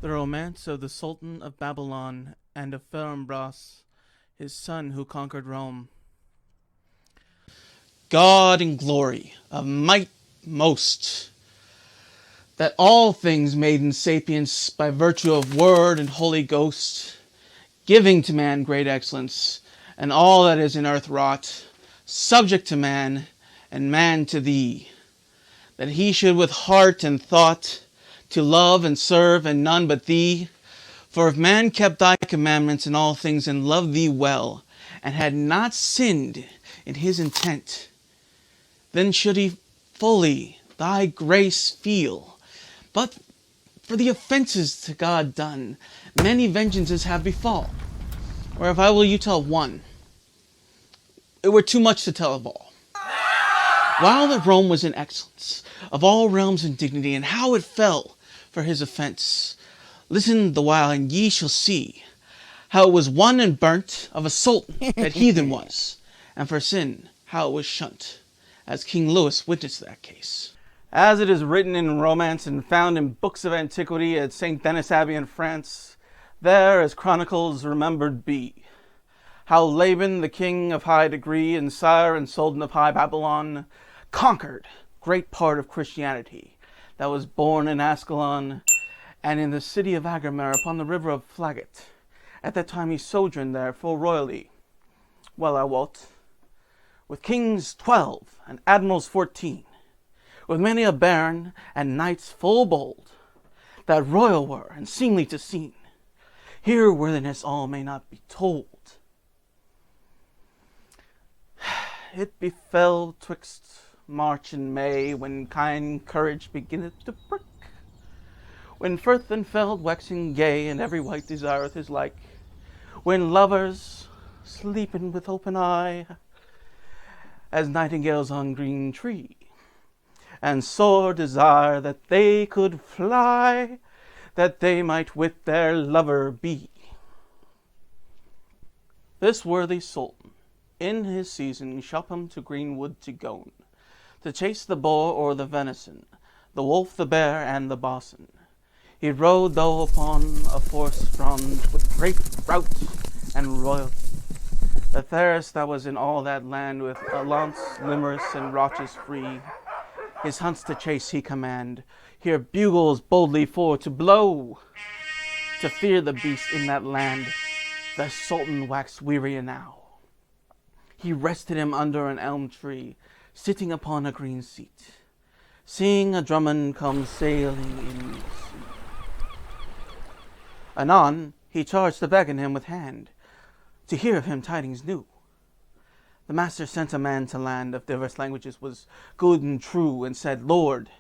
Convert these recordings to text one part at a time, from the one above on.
The Romance of the Sultan of Babylon and of Pharambras, his son who conquered Rome. God in glory, of might most, that all things made in sapience by virtue of Word and Holy Ghost, giving to man great excellence, and all that is in earth wrought, subject to man, and man to thee, that he should with heart and thought to love and serve and none but thee. For if man kept thy commandments in all things and loved thee well, and had not sinned in his intent, then should he fully thy grace feel. But for the offences to God done, many vengeances have befall. Whereof I will you tell one. It were too much to tell of all. While that Rome was in excellence, of all realms and dignity, and how it fell for his offence, listen the while, and ye shall see how it was won and burnt of a sultan that heathen was, and for sin how it was shunt, as King Louis witnessed that case. As it is written in romance and found in books of antiquity at St. Denis Abbey in France, there as chronicles remembered be, how Laban, the king of high degree, and sire and sultan of high Babylon, conquered great part of Christianity that was born in Ascalon and in the city of Agamir upon the river of Flaget. At that time he sojourned there full royally, well I wot, with kings 12 and admirals 14, with many a baron and knights full bold, that royal were and seemly to seen. Here worthiness all may not be told. It befell twixt March and May, when kind courage beginneth to prick, when firth and feld waxing gay, and every wight desireth his like, when lovers, sleeping with open eye, as nightingales on green tree, and sore desire that they could fly, that they might with their lover be. This worthy sultan, in his season, shopham to greenwood to gon, to chase the boar or the venison, the wolf, the bear, and the bosun. He rode though upon a forest frond, with great rout and royalty. The fairest that was in all that land, with a lance, limerence, and roches free. His hunts to chase he command, hear bugles boldly for to blow. To fear the beast in that land, the sultan waxed weary enow. He rested him under an elm tree, sitting upon a green seat, seeing a drummond come sailing in the sea. Anon he charged to beckon him with hand, to hear of him tidings new. The master sent a man to land of diverse languages, was good and true, and said, Lord,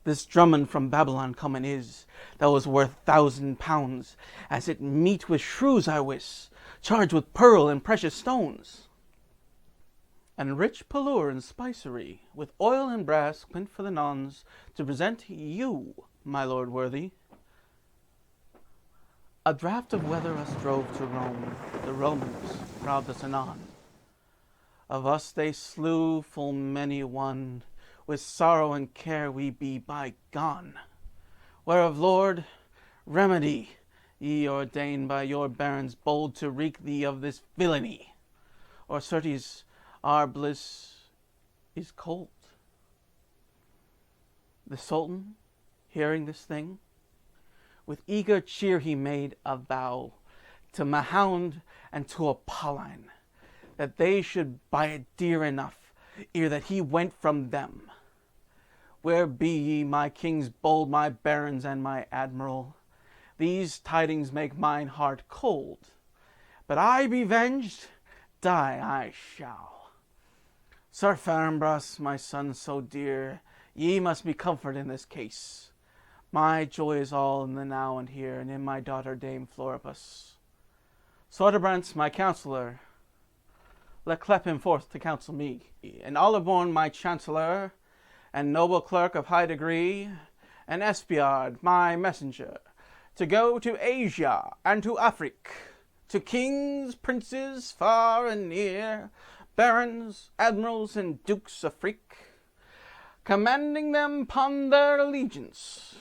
this drummond from Babylon comen is, that was worth £1,000, as it meet with shrews I wis, charged with pearl and precious stones, and rich pallure and spicery, with oil and brass quint for the nuns, to present you, my lord worthy. A draught of weather us drove to Rome, the Romans robbed us anon. Of us they slew full many one, with sorrow and care we be bygone. Whereof, Lord, remedy ye ordain by your barons bold to wreak thee of this villainy, or certes our bliss is cold. The Sultan, hearing this thing, with eager cheer he made a vow to Mahound and to Apolline, that they should buy it dear enough ere that he went from them. Where be ye, my kings bold, my barons, and my admiral? These tidings make mine heart cold, but I be venged, die I shall. Sir Pharambras, my son so dear, ye must be comforted in this case. My joy is all in the now and here, and in my daughter Dame Floribus. Soderbrant, my counsellor, let clep him forth to counsel me. And Oliborn, my chancellor, and noble clerk of high degree, and Espiard, my messenger, to go to Asia and to Afric, to kings, princes, far and near, barons, admirals, and dukes of Afric, commanding them upon their allegiance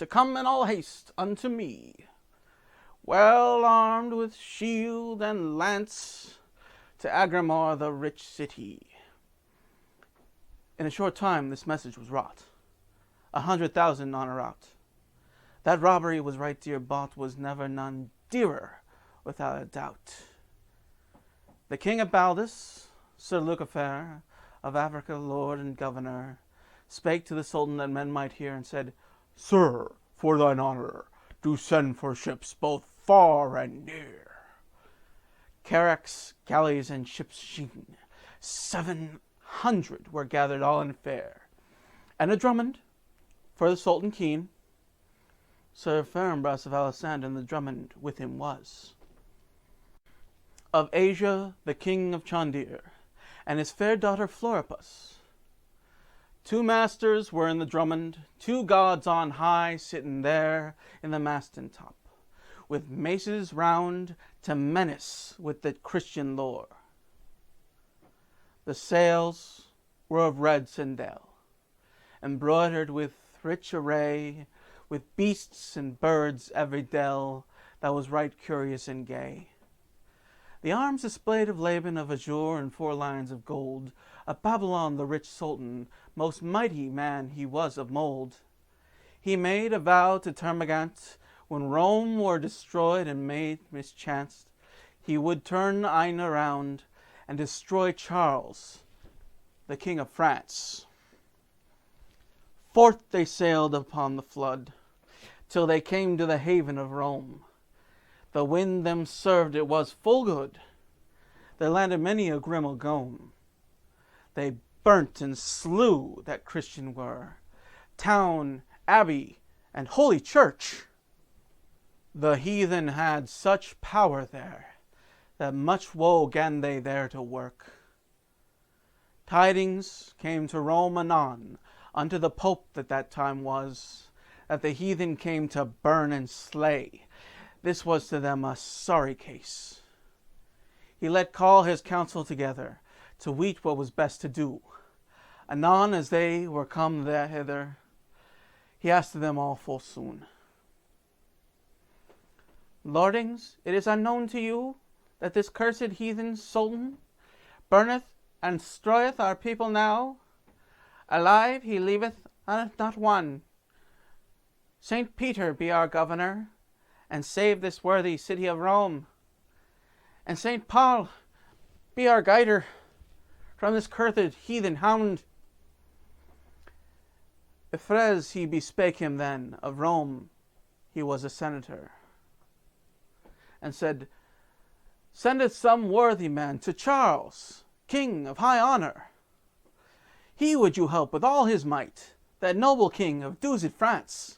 to come in all haste unto me, well armed with shield and lance, to Agramore the rich city. In a short time this message was wrought, 100,000 on a rout. That robbery was right dear bought, was never none dearer, without a doubt. The king of Baldus, Sir Lucifer, of Africa lord and governor, spake to the Sultan that men might hear, and said, Sir, for thine honour, do send for ships both far and near. Carracks, galleys, and ships sheen, 700 were gathered all in fair, and a Drummond for the Sultan keen. Sir Ferinbras of Alisand and the Drummond with him was. Of Asia the king of Chandir, and his fair daughter Floripus. 2 masters were in the Drummond, 2 gods on high, sitting there in the maston top, with maces round to menace with the Christian lore. The sails were of red sendal, embroidered with rich array, with beasts and birds every dell, that was right curious and gay. The arms displayed of Laban of azure and 4 lions of gold, of Babylon the rich Sultan, most mighty man he was of mould. He made a vow to Termagant, when Rome were destroyed and made mischanced, he would turn eyen around, and destroy Charles, the king of France. Forth they sailed upon the flood, till they came to the haven of Rome. The wind them served, it was full good. They landed many a grim Algome. They burnt and slew that Christian were, town, abbey, and holy church. The heathen had such power there, that much woe gan they there to work. Tidings came to Rome anon, unto the Pope that time was, that the heathen came to burn and slay. This was to them a sorry case. He let call his council together, to weet what was best to do. Anon as they were come hither, he asked them all full soon, Lordings, it is unknown to you that this cursed heathen Sultan burneth and destroyeth our people now. Alive he leaveth not one. Saint Peter be our governor, and save this worthy city of Rome. And Saint Paul be our guider from this cursed heathen hound. Ephres he bespake him then, of Rome he was a senator, and said, Sendeth some worthy man to Charles, king of high honour. He would you help with all his might, that noble king of doosed France.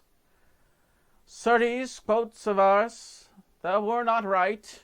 Certes, quoth Severus, thou were not right.